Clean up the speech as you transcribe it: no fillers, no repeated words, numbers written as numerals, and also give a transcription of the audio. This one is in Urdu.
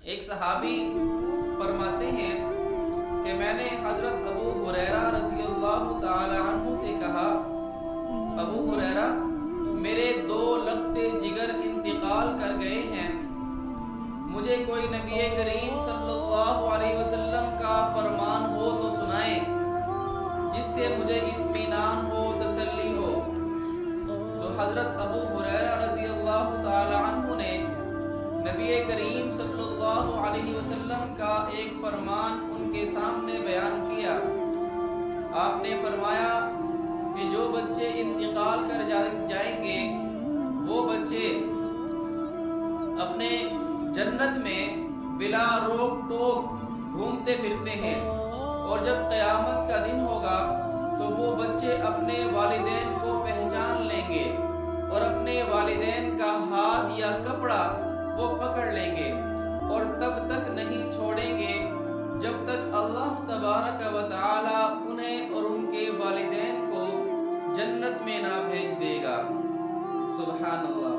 ایک صحابی فرماتے ہیں کہ میں نے حضرت ابو ہریرہ رضی اللہ تعالی عنہ سے کہا، ابو ہریرہ، میرے 2 لختے جگر انتقال کر گئے ہیں، مجھے کوئی نبی کریم صلی اللہ علیہ وسلم کا فرمان ہو تو سنائیں جس سے مجھے اطمینان ہو، تسلی ہو۔ تو حضرت ابو ہریرہ رضی اللہ تعالی عنہ نے نبی کریم صلی اللہ علیہ وسلم کا ایک فرمان ان کے سامنے بیان کیا۔ آپ نے فرمایا کہ جو بچے انتقال کر جائیں گے وہ بچے اپنے جنت میں بلا روک ٹوک گھومتے پھرتے ہیں، اور جب قیامت کا دن ہوگا تو وہ بچے اپنے والدین کو پہچان لیں گے اور اپنے والدین کا ہاتھ یا کپڑا وہ پکڑ لیں گے، اور تب تک نہیں چھوڑیں گے جب تک اللہ تبارک و تعالی انہیں اور ان کے والدین کو جنت میں نہ بھیج دے گا۔ سبحان اللہ۔